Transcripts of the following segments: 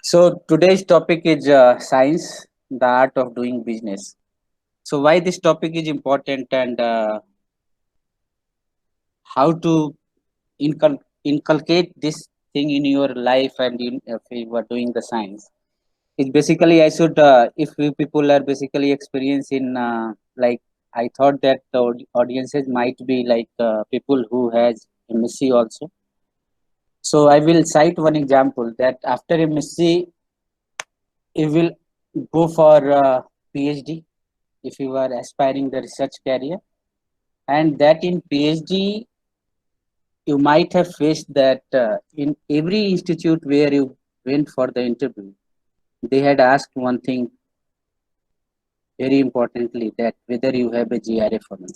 So today's topic is science, the art of doing business. So why this topic is important and how to inculcate this thing in your life and if you are doing the science. It's basically I should if you people are basically experiencing like I thought that the audiences might be like people who has MSc also. So I will cite one example that after MSc you will go for PhD if you are aspiring the research career, and that in PhD you might have faced that in every institute where you went for the interview they had asked one thing very importantly, that whether you have a GRF or not.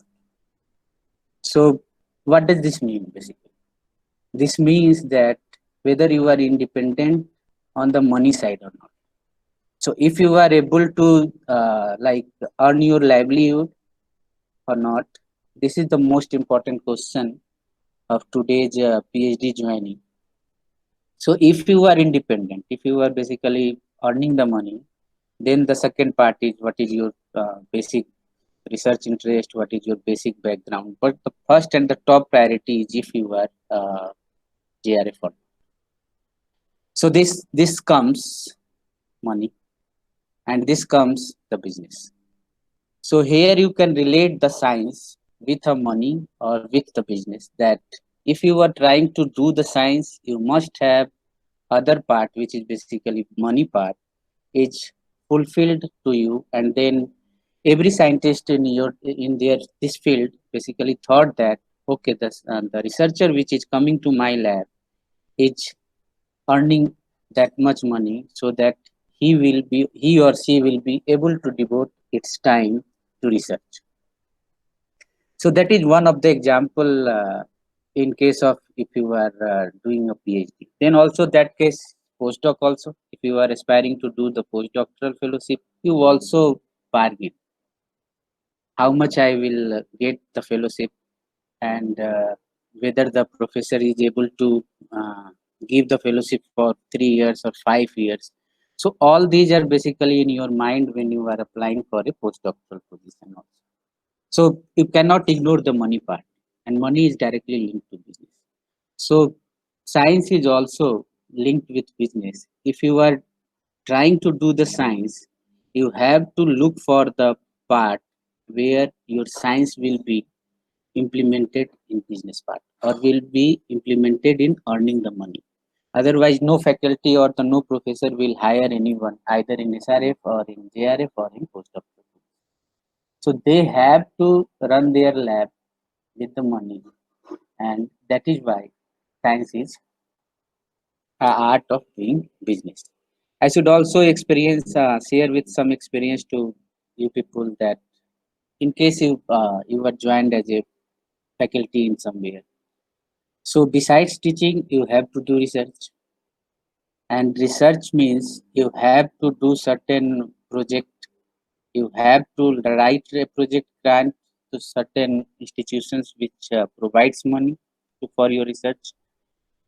So what does this mean basically? This means that whether you are independent on the money side or not. So if you are able to like earn your livelihood or not, this is the most important question of today's PhD joining. So if you are independent, if you are basically earning the money, then the second part is what is your basic research interest, what is your basic background. But the first and the top priority is if you are JRF or not. So this comes money, and this comes the business. So here you can relate the science with the money or with the business. That if you are trying to do the science, you must have other part, which is basically money part, is fulfilled to you, and then every scientist in their this field basically thought that okay, the researcher which is coming to my lab is earning that much money, so that he or she will be able to devote its time to research. So that is one of the example in case of if you are doing a PhD. Then also that case postdoc also, if you are aspiring to do the postdoctoral fellowship, you also bargain how much I will get the fellowship, and whether the professor is able to uh, give the fellowship for 3 years or 5 years. So all these are basically in your mind when you are applying for a postdoctoral position also. So you cannot ignore the money part, and money is directly linked to business. So science is also linked with business. If you are trying to do the science, you have to look for the part where your science will be implemented in business part, or will be implemented in earning the money. Otherwise no faculty or the no professor will hire anyone either in SRF or in JRF or in postdoctoral. So they have to run their lab with the money, and that is why science is a art of doing business. I should also share with some experience to you people that in case you were joined as a faculty in somewhere. So besides teaching, you have to do research, and research means you have to do certain project. You have to write a project grant to certain institutions which provides money for your research,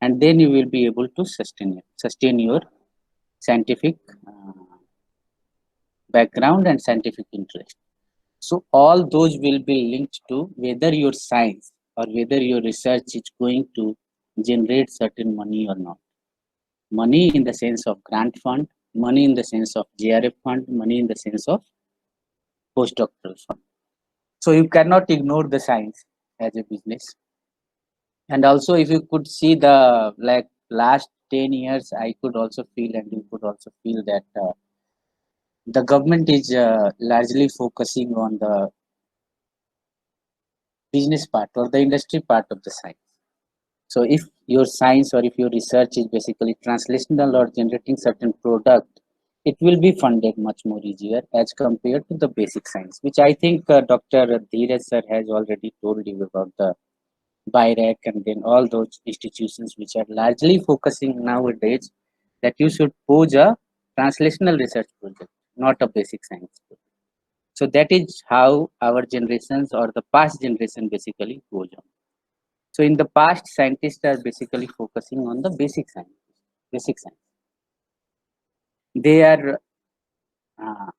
and then you will be able to sustain your scientific background and scientific interest. So all those will be linked to whether your science or whether your research is going to generate certain money or not. Money in the sense of grant fund, money in the sense of JRF fund, money in the sense of postdoctoral fund. So you cannot ignore the science as a business. And also if you could see the like last 10 years, I could also feel, and you could also feel that the government is largely focusing on the business part or the industry part of the science. So if your science or if your research is basically translational or generating certain product, it will be funded much more easier as compared to the basic science, which I think Dr. Dheeraj sir has already told you about the BIRAC and then all those institutions which are largely focusing nowadays that you should pose a translational research project, not a basic science project. So that is how our generations or the past generation basically goes on. So in the past, scientists are basically focusing on the basic science, basic science. They are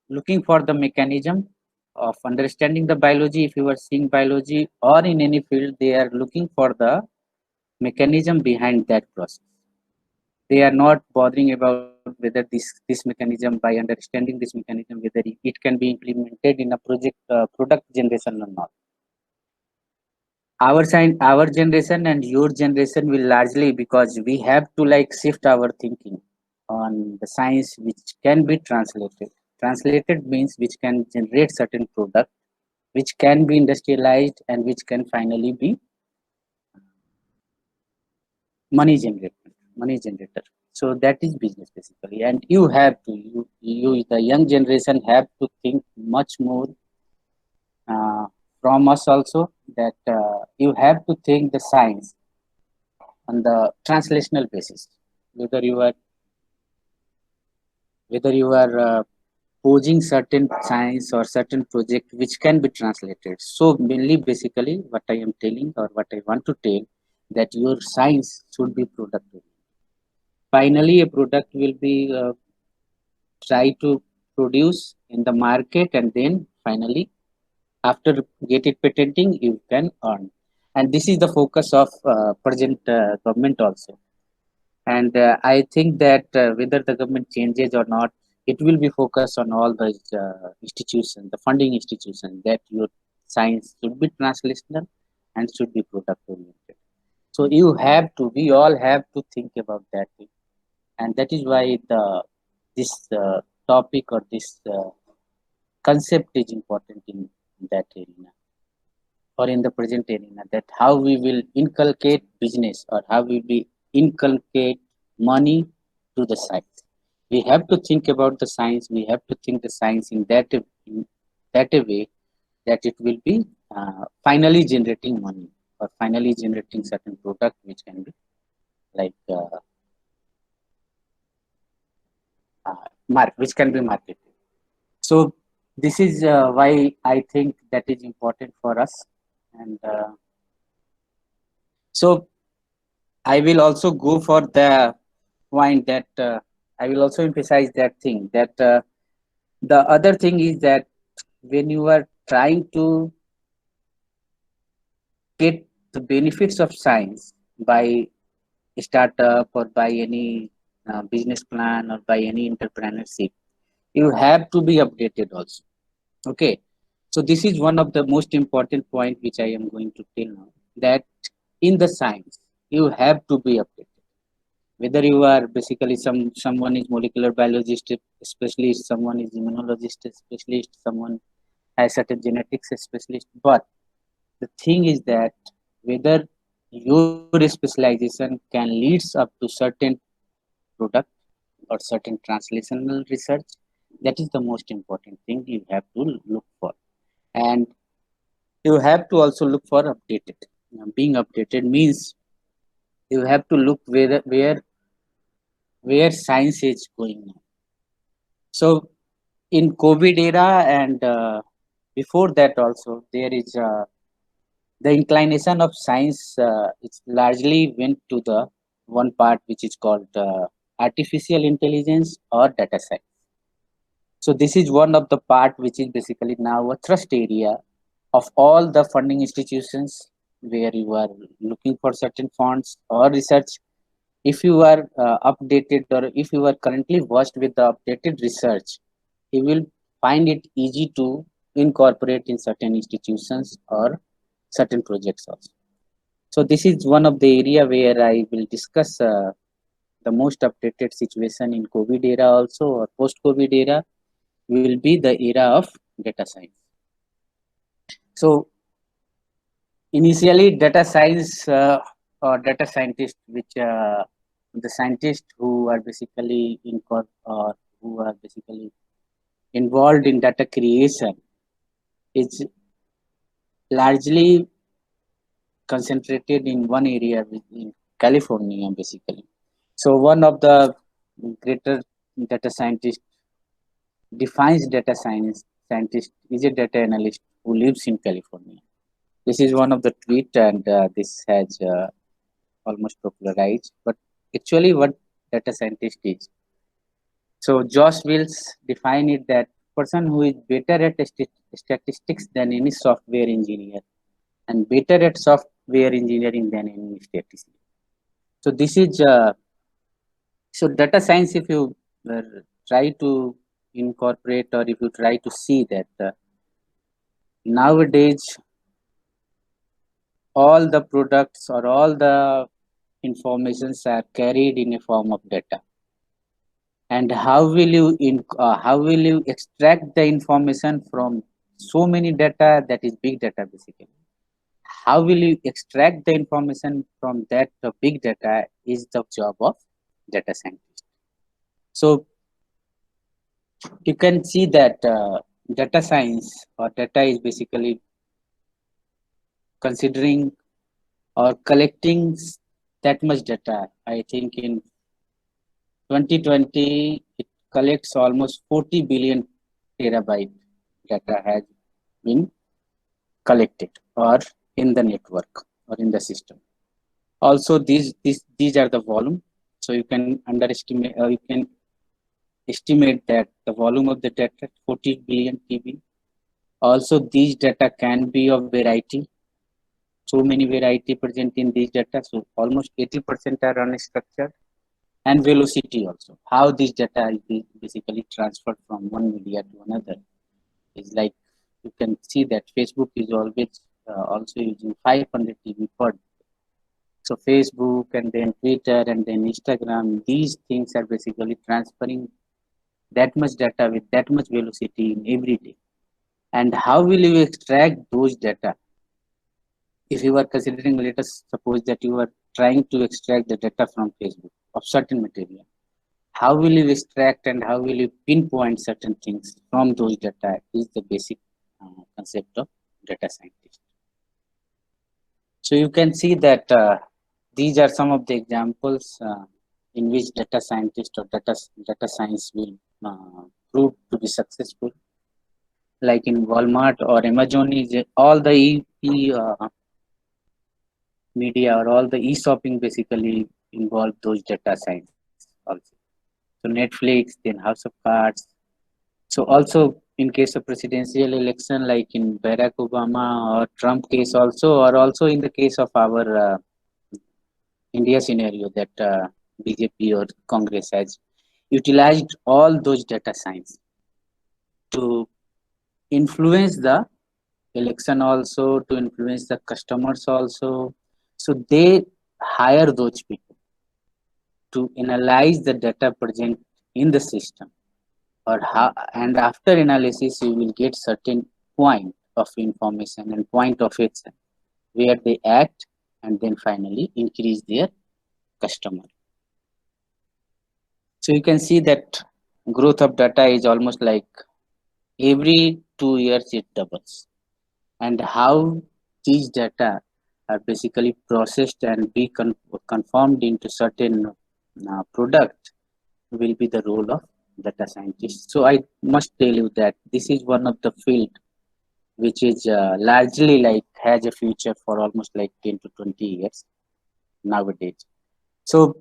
looking for the mechanism of understanding the biology. If you are seeing biology or in any field, they are looking for the mechanism behind that process. They are not bothering about whether this mechanism, by understanding this mechanism, whether it can be implemented in a project product generation or not. Our generation and your generation will largely, because we have to like shift our thinking on the science which can be translated. Translated means which can generate certain product, which can be industrialized and which can finally be money generator. Money generator. So that is business basically, and you have to you the young generation have to think much more uh, from us also, that you have to think the science on the translational basis, whether you are posing certain science or certain project which can be translated. So mainly basically what I am telling or what I want to tell, that your science should be product. Finally a product will be try to produce in the market, and then finally after get it patenting you can earn. And this is the focus of present government also. And I think that whether the government changes or not, it will be focused on all the institutions, the funding institutions, that your science should be translational and should be product oriented. So you have to, we all have to think about that thing. And that is why the this topic or this concept is important in that arena, or in the present arena, that how we will inculcate business or how we will inculcate money to the science. We have to think about the science, we have to think the science in that a way that it will be finally generating money, or finally generating certain product which can be like which can be marketed. So this is why I think that is important for us. And so I will also go for the point that I will also emphasize that thing, that the other thing is that when you are trying to get the benefits of science by a startup or by any business plan or by any entrepreneurship, you have to be updated also. Okay. So this is one of the most important point which I am going to tell now, that in the science, you have to be updated. Whether you are basically someone is molecular biologist specialist, someone is immunologist specialist, someone has certain genetics specialist, but the thing is that whether your specialization can leads up to certain product or certain translational research, that is the most important thing you have to look for. And you have to also look for updated. Being updated means you have to look where science is going now. So in COVID era and before that also, there is the inclination of science. It's largely went to the one part which is called artificial intelligence or data science. So this is one of the part which is basically now a thrust area of all the funding institutions, where you are looking for certain funds or research. If you are updated, or if you are currently versed with the updated research, you will find it easy to incorporate in certain institutions or certain projects also. So this is one of the area where I will discuss the most updated situation in COVID era also, or post COVID era will be the era of data science. So initially data science or data scientist, which the scientists who are basically or who are basically involved in data creation, is largely concentrated in one area in California basically. So one of the greater data scientists defines data science scientist is a data analyst who lives in California. This is one of the tweet, and this has almost popularized. But actually, what data scientist is? So Josh Wills define it that person who is better at statistics than any software engineer and better at software engineering than any statistician. So this is so data science. If you uh, try to incorporate or if you try to see that nowadays all the products or all the informations are carried in a form of data, and how will you extract the information from so many data, that is big data basically. How will you extract the information from that big data is the job of data scientist. So you can see that data science or data is basically considering or collecting that much data. I think in 2020 it collects almost 40 billion terabyte data has been collected or in the network or in the system. Also these are the volume. So you can underestimate you can estimate that the volume of the data 40 billion TB. Also these data can be of variety, so many variety present in these data. So almost 80% are unstructured, and velocity also. How this data is basically transferred from one media to another is like you can see that Facebook is always also using 500 TB per day. So Facebook and then Twitter and then Instagram, these things are basically transferring that much data with that much velocity in every day. And how will you extract those data? If you are considering, let us suppose that you are trying to extract the data from Facebook of certain material. How will you extract and how will you pinpoint certain things from those data is the basic concept of data scientist. So you can see that these are some of the examples in which data scientist or data science will prove to be successful. Like in Walmart or Amazon, is all the media or all the e-shopping basically involve those data science also. So Netflix, then House of Cards. So also in case of presidential election, like in Barack Obama or Trump case also, or also in the case of our India scenario that BJP or Congress has utilized all those data science to influence the election also, to influence the customers also. So they hire those people to analyze the data present in the system, or how, and after analysis you will get certain point of information and point of action where they act and then finally increase their customer. So you can see that growth of data is almost like every 2 years it doubles, and how these data are basically processed and be conformed into certain product will be the role of data scientist. So I must tell you that this is one of the field which is largely like has a future for almost like 10 to 20 years nowadays. So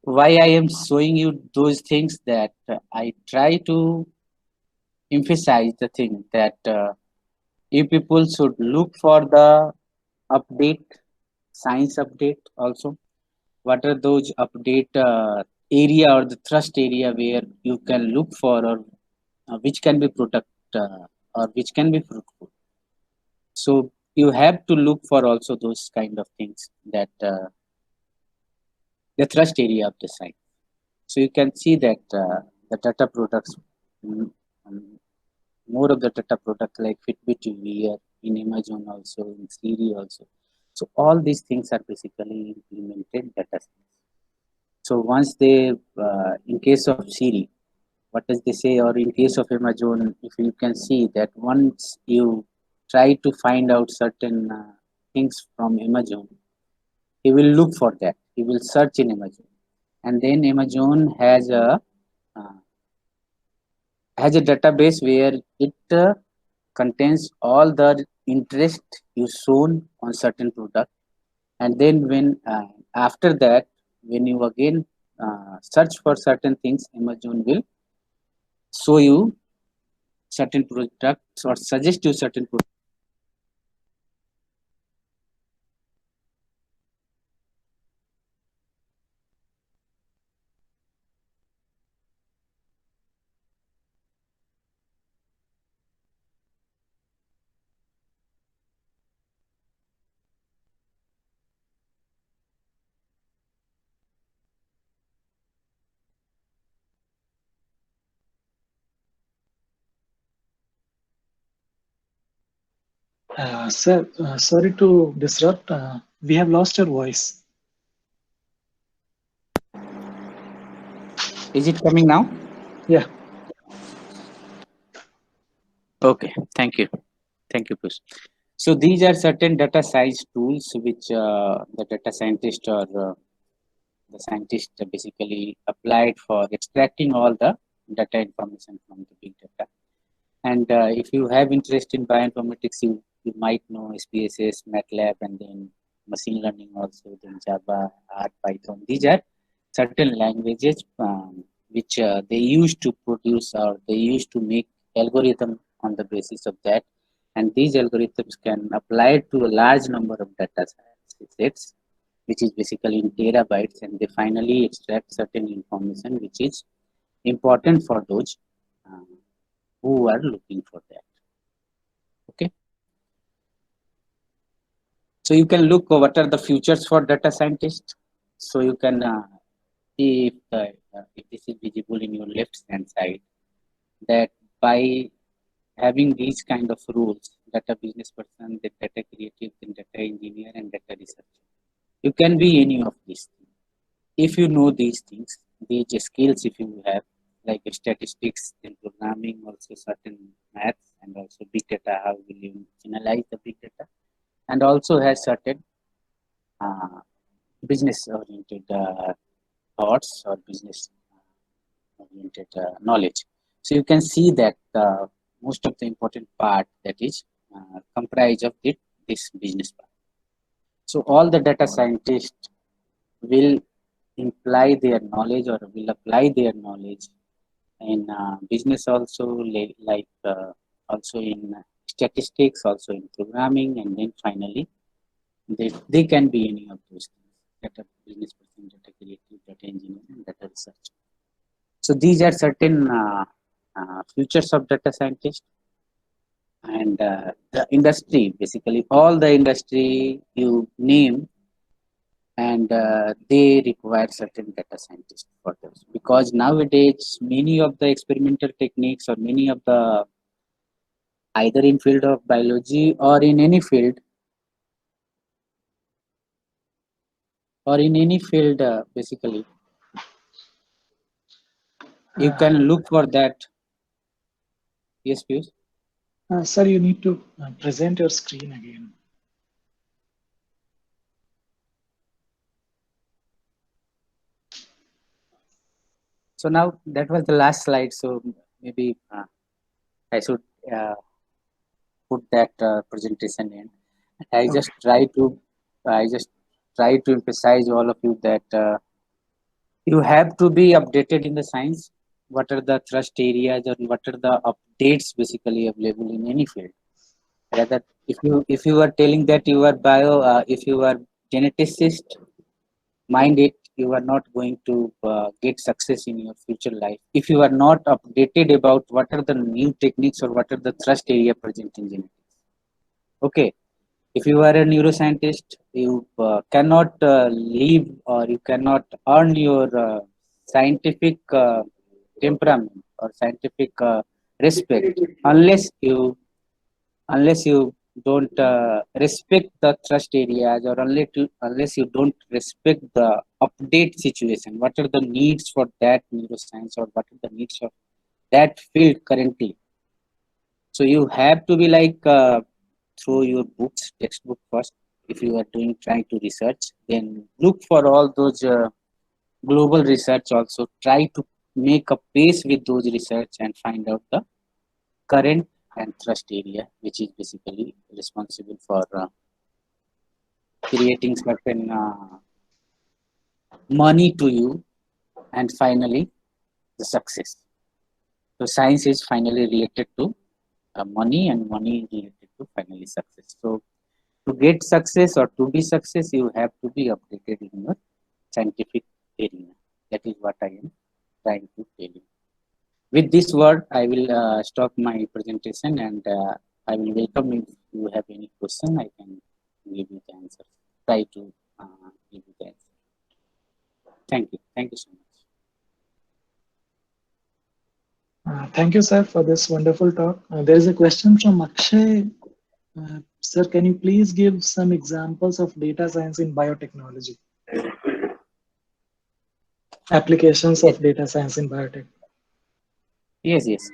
why I am showing you those things, that I try to emphasize the thing that you people should look for the update, science update also. What are those update area or the thrust area where you can look for, or which can be product or which can be fruitful. So you have to look for also those kind of things, that the thrust area of the site. So you can see that the data products, mm, um, more of the data product like Fitbit you wear in Amazon also, in Siri also. So all these things are basically implemented data science. So once they, in case of Siri, what does they say, or in case of Amazon, if you can see that once you try to find out certain things from Amazon, he will look for that. He will search in Amazon, and then Amazon uh, has a database where it contains all the interest you shown on certain product, and then when after that when you again search for certain things, Amazon will show you certain products or suggest you certain products. Sir, sorry to disrupt. We have lost your voice. Is it coming now? Yeah. Okay, thank you. Thank you, Push. So these are certain data science tools which the data scientist or the scientist basically applied for extracting all the data information from the big data. And if you have interest in bioinformatics, you might know SPSS, MATLAB, and then machine learning also, then Java, R, Python. These are certain languages which they use to produce or they use to make algorithm on the basis of that. And these algorithms can apply to a large number of data sets, which is basically in terabytes, and they finally extract certain information which is important for those uh, who are looking for that. Okay, so you can look what are the futures for data scientists. So you can see if this is visible in your left hand side, that by having these kind of rules, data business person, the data creative, then data engineer, and data researcher, you can be any of these things if you know these things, these skills. If you have like statistics, then programming, also certain maths, and also big data, how will you analyze the big data, and also has certain uh, business oriented thoughts or business oriented knowledge. So you can see that most of the important part that is comprised of this business part. So all the data scientists will imply their knowledge or will apply their knowledge in business also, like also in statistics, also in programming, and then finally they can be any of those things: data business person, data creative, data engineer, and data research. So these are certain futures of data scientist. And the industry, basically all the industry you name, and they require certain data scientists for those, because nowadays many of the experimental techniques or many of the, either in field of biology or in any field, basically you Uh, can look for that. Yes, please. Sir, you need to present your screen again. So now that was the last slide, so maybe I should uh, put that presentation in. I just Okay. try to I just try to emphasize all of you that you have to be updated in the science. What are the thrust areas or what are the updates basically available in any field? Rather, if you are telling that you are if you are geneticist, mind it, you are not going to get success in your future life if you are not updated about what are the new techniques or what are the thrust area present in genetics. Okay, if you are a neuroscientist, you cannot live or you cannot earn your scientific temperament or scientific respect unless you don't respect the trust areas, or unless you don't respect the update situation, what are the needs for that neuroscience or what are the needs of that field currently. So you have to be like through your books, textbook first. If you are doing trying to research, then look for all those global research also. Try to make a pace with those research and find out the current and trust area, which is basically responsible for creating certain money to you and finally the success. So science is finally related to money, and money is related to finally success. So to get success or to be success, you have to be updated in your scientific area. That is what I am trying to tell you. With this word, I will stop my presentation, and I will welcome if you have any question. I can give you the answer. Try to give you the answer. Thank you. Thank you so much. Thank you, sir, for this wonderful talk. There is a question from Akshay. Sir, can you please give some examples of data science in biotechnology? Applications Yes, of data science in biotech. yes, yes.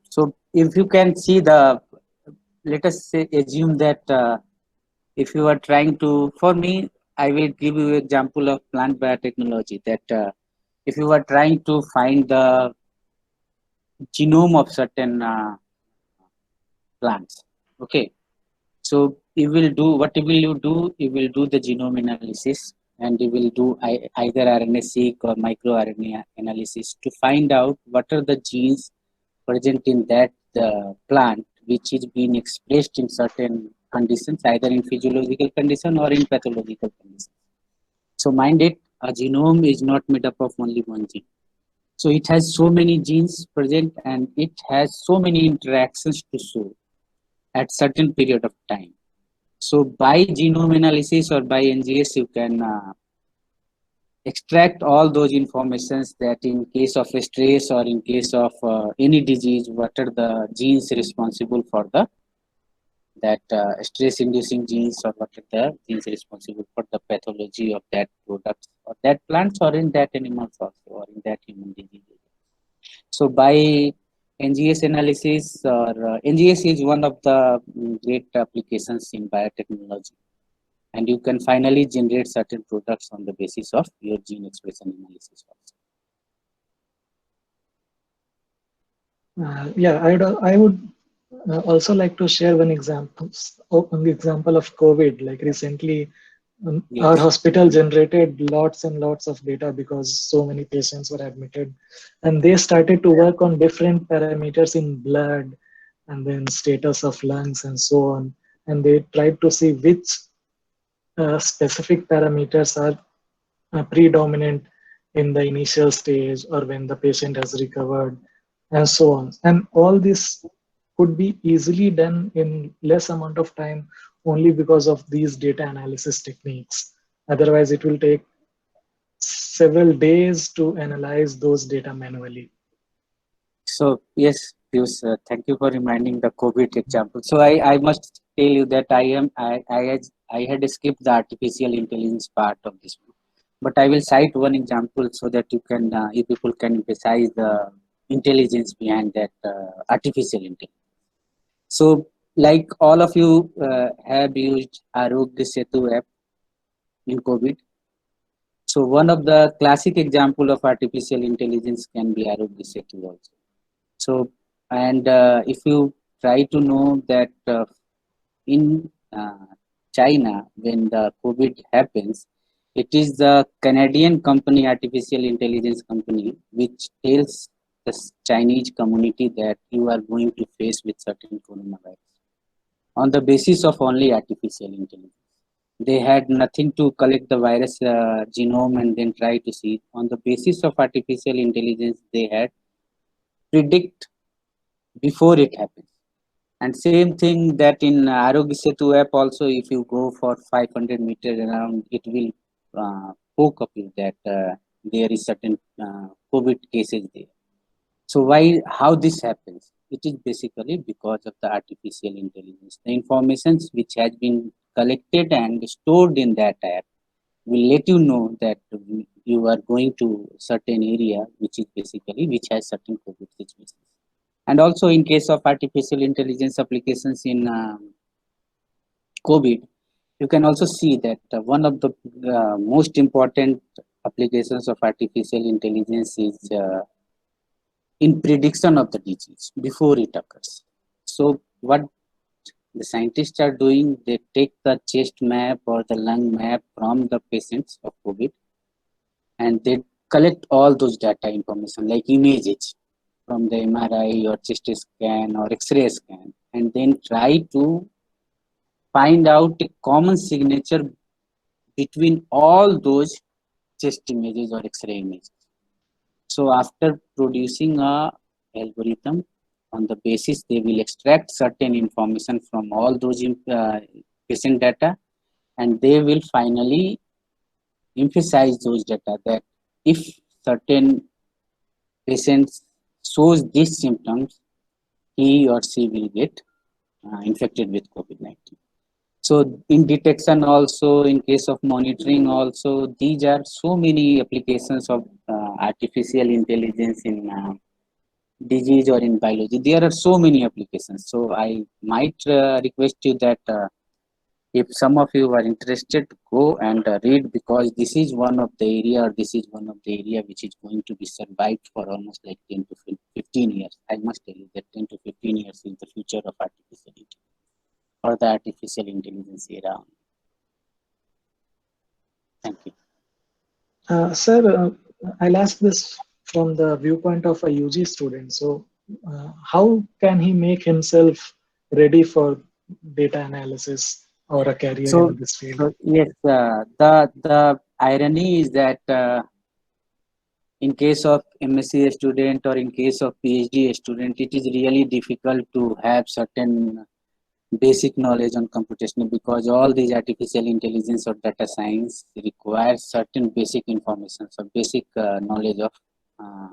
So if you can see the, let us say, assume that if you are trying to, for me, I will give you example of plant biotechnology. That if you are trying to find the genome of certain plants, okay. So you will do, what will you do? You will do the genome analysis, and you will do either RNA-seq or microRNA analysis to find out what are the genes present in that plant which is being expressed in certain conditions, either in physiological condition or in pathological condition. So mind it, a genome is not made up of only one gene. So it has so many genes present, and it has so many interactions to show at certain period of time. So by genome analysis or by NGS, you can extract all those informations that in case of a stress or in case of any disease, what are the genes responsible for the that stress inducing genes, or what are the genes responsible for the pathology of that product or that plants or in that animals also or in that human disease. So by NGS analysis, or NGS is one of the great applications in biotechnology, and you can finally generate certain products on the basis of your gene expression analysis also. Yeah, I would also like to share one example of COVID. Like recently, our Yes, hospital generated lots and lots of data because so many patients were admitted, and they started to work on different parameters in blood, and then status of lungs and so on. And they tried to see which specific parameters are predominant in the initial stage or when the patient has recovered and so on. And all this could be easily done in less amount of time only because of these data analysis techniques. Otherwise, it will take several days to analyze those data manually. so yes, Pius, thank you for reminding the COVID example. So I must tell you that I had skipped the artificial intelligence part of this one, but I will cite one example so that you people can emphasize the intelligence behind that artificial intelligence. So, like all of you have used Arogya Setu app in COVID. So, one of the classic example of artificial intelligence can be Arogya Setu also. So, and if you try to know that in China, when the COVID happens, it is the Canadian company, artificial intelligence company, which tells the Chinese community that you are going to face with certain coronavirus on the basis of only artificial intelligence. They had nothing to collect the virus genome and then try to see. On the basis of artificial intelligence, they had predict before it happens. And same thing that in Arogya Setu app also, if you go for 500 meters around, it will poke up you that there is certain COVID cases there. So why, how this happens? It is basically because of the artificial intelligence. The informations which has been collected and stored in that app will let you know that you are going to certain area, which is basically which has certain COVID situations. And also in case of artificial intelligence applications in COVID, you can also see that one of the most important applications of artificial intelligence is in prediction of the disease before it occurs. So what the scientists are doing, they take the chest map or the lung map from the patients of COVID, and they collect all those data information like images. from the MRI or chest scan or X-ray scan, and then try to find out a common signature between all those chest images or X-ray images. So after producing a algorithm, on the basis they will extract certain information from all those patient data, and they will finally emphasize those data that if certain patients shows these symptoms, he or she will get infected with COVID-19. So in detection also, in case of monitoring also, these are so many applications of artificial intelligence in disease or in biology. There are so many applications. So I might request you that if some of you are interested, go and read, because this is one of the area, or this is one of the area which is going to be survived for almost like 10 to 15 years. I must tell you that 10 to 15 years is the future of artificial intelligence, or the artificial intelligence era. Thank you. Sir, I'll ask this from the viewpoint of a UG student. So, how can he make himself ready for data analysis or a career So, in this field? so yes, the irony is that in case of MSc student or in case of PhD student, it is really difficult to have certain basic knowledge on computational, because all these artificial intelligence or data science requires certain basic information, so basic knowledge of uh,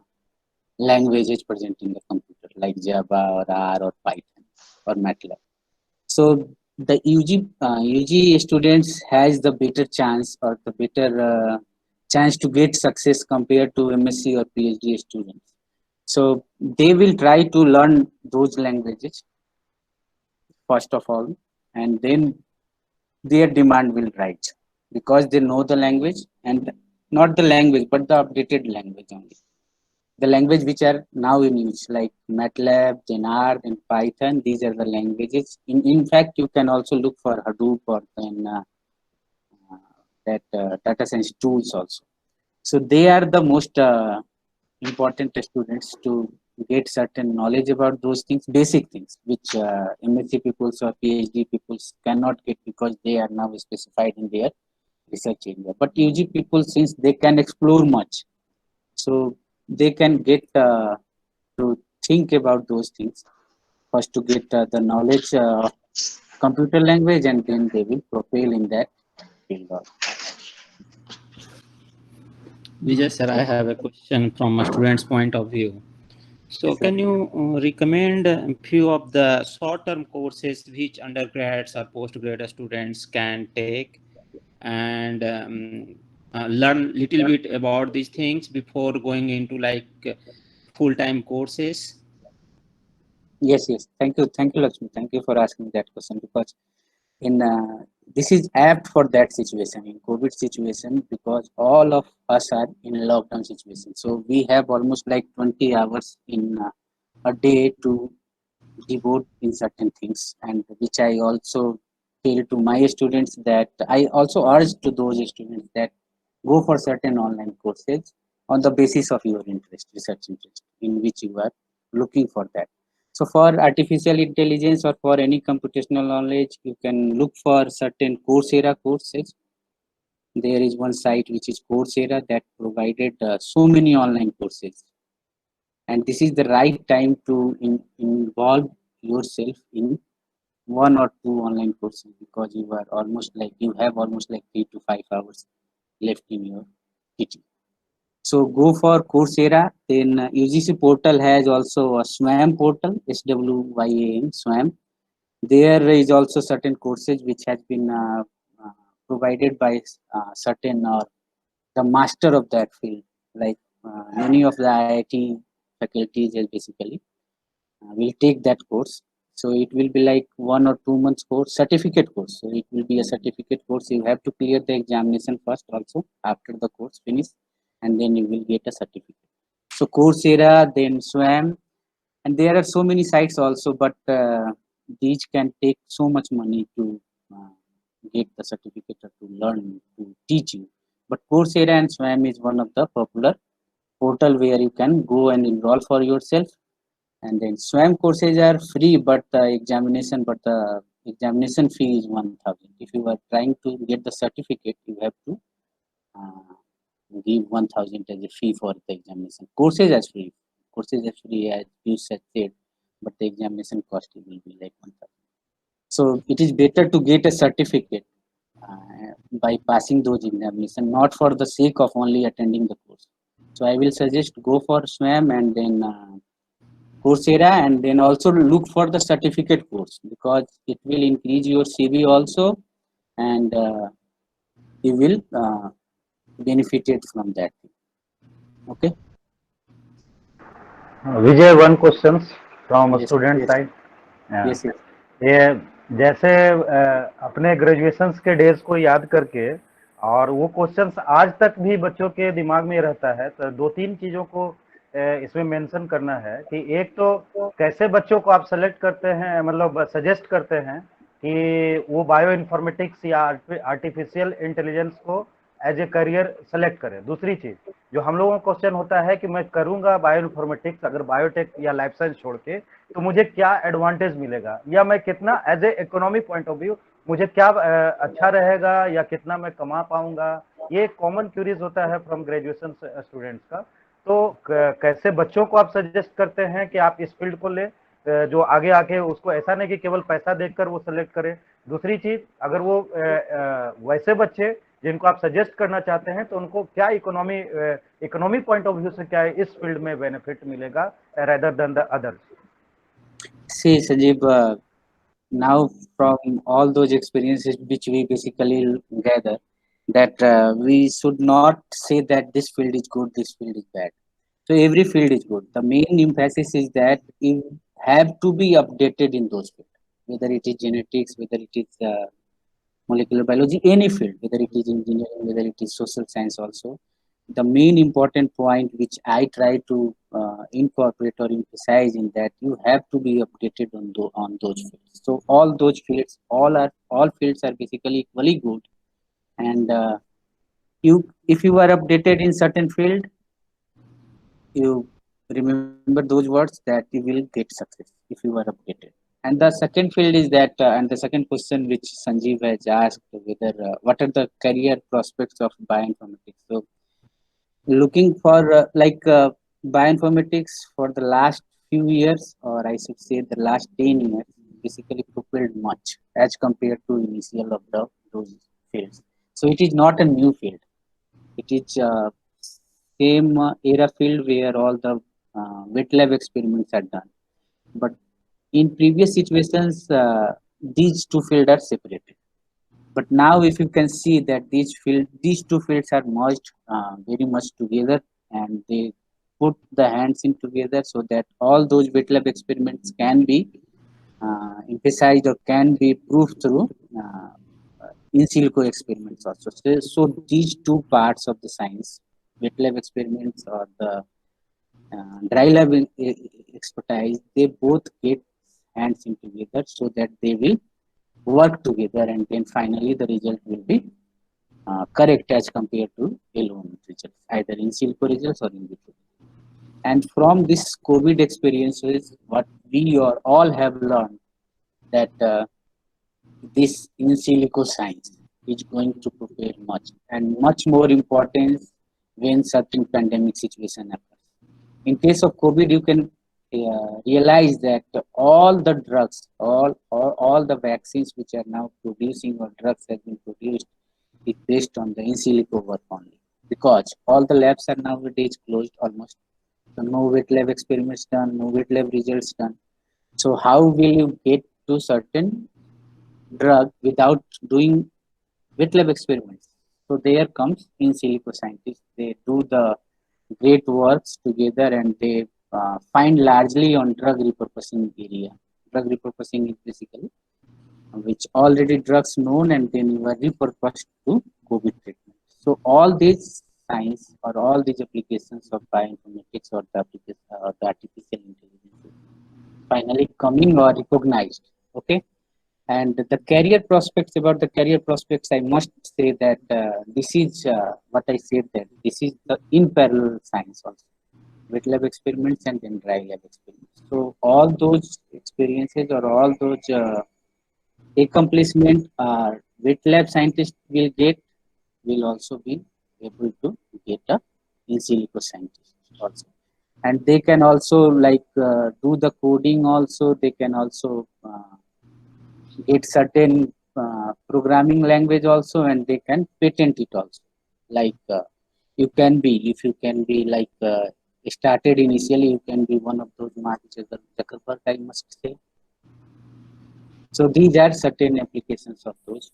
languages present in the computer like Java or R or Python or MATLAB. So the UG students has the better chance, or the better chance to get success compared to MSc or PhD students. So they will try to learn those languages first of all, and then their demand will rise, because they know the language, and not the language but the updated language only. The language which are now in use like MATLAB, then R, and Python, these are the languages. In fact, you can also look for Hadoop or then that data science tools also. So they are the most important students to get certain knowledge about those things, basic things, which MSc peoples or PhD peoples cannot get, because they are now specified in their research area. But UG people, since they can explore much, so they can get to think about those things first, to get the knowledge of computer language, and then they will propel in that field. Vijay sir, I have a question from a student's point of view. So, Yes, sir. can you recommend a few of the short-term courses which undergrads or postgraduate students can take, and learn little bit about these things before going into like full-time courses? Yes. Thank you, Lakshmi. Thank you for asking that question, because in this is apt for that situation, in COVID situation, because all of us are in lockdown situation. So we have almost like 20 hours in a day to devote in certain things, and which I also tell to my students, that I also urge to those students that go for certain online courses on the basis of your interest, research interest, in which you are looking for that. So for artificial intelligence or for any computational knowledge, you can look for certain Coursera courses. There is one site which is Coursera that provided so many online courses, and this is the right time to involve yourself in one or two online courses, because you have almost like 3 to 5 hours left in your teaching. So go for Coursera. Then UGC portal has also a SWAM portal, SWYAM, SWAM. There is also certain courses which has been provided by certain or the master of that field, like many of the IIT faculties basically will take that course. So it will be like 1 or 2 months course, certificate course. So it will be a certificate course. You have to clear the examination first also after the course finish, and then you will get a certificate. So Coursera, then SWAM, and there are so many sites also, but these can take so much money to uh, get the certificate or to learn, to teach you. But Coursera and SWAM is one of the popular portal where you can go and enroll for yourself, And then SWAM courses are free, but the examination fee is 1,000. If you are trying to get the certificate, you have to uh, give 1,000 as a fee for the examination. Courses are free. Courses are free as you said, but the examination cost will be like 1,000. So it is better to get a certificate by passing those examinations, not for the sake of only attending the course. So I will suggest go for SWAM and then Coursera, and then also look for the certificate course, because it will increase your CV also, and you will benefited from that. Okay. Vijay, one questions from Yes. student Yes. side. Yes. Yes. ये जैसे अपने graduations के days को याद करके, और वो questions आज तक भी बच्चों के दिमाग में रहता है, तो दो तीन चीजों को इसमें मेंशन करना है कि एक तो कैसे बच्चों को आप सेलेक्ट करते हैं, मतलब सजेस्ट करते हैं कि वो बायो इन्फॉर्मेटिक्स या आर्टिफिशियल इंटेलिजेंस को एज ए करियर सेलेक्ट करें। दूसरी चीज जो हम लोगों का क्वेश्चन होता है कि मैं करूंगा बायो इन्फॉर्मेटिक्स अगर बायोटेक या लाइफ साइंस छोड़ के, तो मुझे क्या एडवांटेज मिलेगा, या मैं कितना as a economic point of view मुझे क्या अच्छा रहेगा, या कितना मैं कमा पाऊंगा। ये कॉमन क्यूरीज होता है फ्रॉम ग्रेजुएशन स्टूडेंट्स का। तो कैसे बच्चों को आप सजेस्ट करते हैं कि आप इस फील्ड को ले, जो आगे आके उसको ऐसा नहीं कि केवल पैसा देखकर वो सेलेक्ट करे। दूसरी चीज, अगर वो वैसे बच्चे जिनको आप सजेस्ट करना चाहते हैं, तो उनको क्या इकोनॉमी पॉइंट ऑफ व्यू से क्या इस फील्ड में बेनिफिट मिलेगा rather than the others. See, Sanjeev, now from all those experiences which we basically gather, that we should not say that this field is good, this field is bad. So every field is good. The main emphasis is that you have to be updated in those fields, whether it is genetics, whether it is molecular biology, any field, whether it is engineering, whether it is social science also. The main important point which I try to incorporate or emphasize in that you have to be updated on those fields. So all those fields, all fields are basically equally good, and if you are updated in certain field, you remember those words that you will get success if you are updated. And the second field is that, and the second question which Sanjeev has asked, whether what are the career prospects of bioinformatics. So looking for bioinformatics for the last few years, or I should say the last 10 years, basically propelled much as compared to initial of those fields. So it is not a new field. It is same era field where all the wet lab experiments are done. But in previous situations, these two fields are separated. But now, if you can see that these two fields are merged very much together, and they put the hands in together so that all those wet lab experiments can be emphasized or can be proved through in silico experiments also. So these two parts of the science, wet lab experiments or the dry lab expertise, they both get hands in together so that they will work together, and then finally the result will be correct as compared to alone results, either in silico results or in vitro. And from this COVID experiences, what we all have learned that this in silico science is going to prepare much and much more importance when certain pandemic situation happens. In case of COVID, you can realize that all the drugs, all the vaccines which are now producing or drugs have been produced is based on the in silico work only, because all the labs are nowadays closed almost. So no wet lab experiments done, no wet lab results done. So how will you get to certain drug without doing wet lab experiments? So there comes in silico scientists. They do the great works together, and they find largely on drug repurposing area. Drug repurposing is basically which already drugs known and then were repurposed to COVID treatment. So all these science or all these applications of bioinformatics or the application or the artificial intelligence finally coming or recognized. Okay. And the career prospects, about the career prospects, I must say that this is what I said, that this is the in parallel science also. wet lab experiments and then dry lab experiments. So all those experiences or all those accomplishment wet lab scientists will also be able to get a in silico scientist also. And they can also do the coding also. They can also get certain programming language also, and they can patent it also. You can be, if you can be started initially, you can be one of those Mark Zuckerberg, I must say. So these are certain applications of those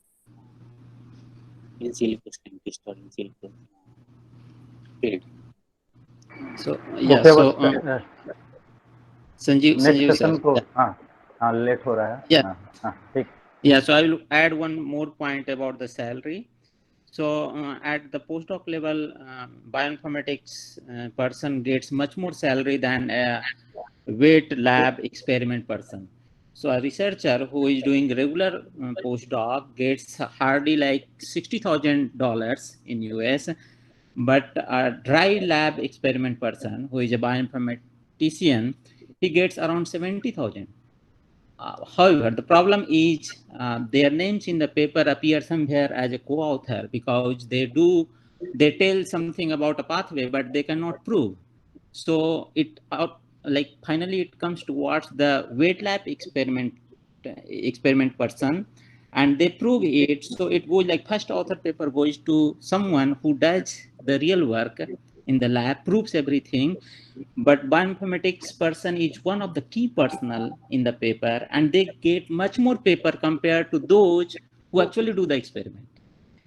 in silico scientist or in silico field. So yeah, Okay, so next Sanjeev session sir, को yeah. हाँ late हो रहा है Yeah. हाँ ठीक Yeah, so I will add one more point about the salary. So at the postdoc level, bioinformatics person gets much more salary than a wet lab experiment person. So a researcher who is doing regular postdoc gets hardly like $60,000 in US, but a dry lab experiment person who is a bioinformatician, he gets around 70,000. However, the problem is their names in the paper appear somewhere as a co-author because they tell something about a pathway, but they cannot prove. So finally it comes towards the wet lab experiment person, and they prove it. So it goes like first author paper goes to someone who does the real work in the lab, proves everything, but bioinformatics person is one of the key personnel in the paper, and they get much more paper compared to those who actually do the experiment.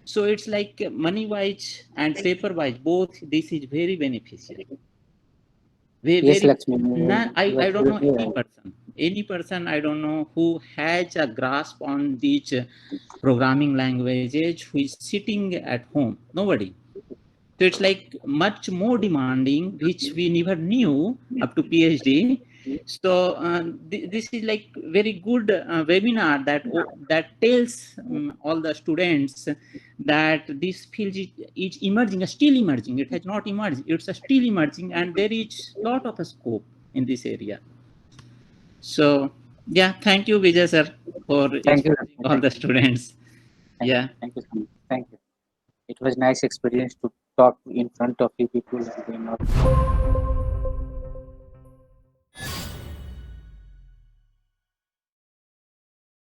So it's like money wise and paper wise, both this is very beneficial. Yes, Lakshmi. I don't know any person I don't know who has a grasp on these programming languages who is sitting at home. Nobody. So it's like much more demanding, which we never knew up to PhD. So this is like very good webinar that tells all the students that this field is emerging, still emerging. It has not emerged. It's still emerging, and there is a lot of scope in this area. So yeah, thank you, Vijay sir, for explaining all the students. Thank you so much. Thank you. It was nice experience to talk in front of you people and then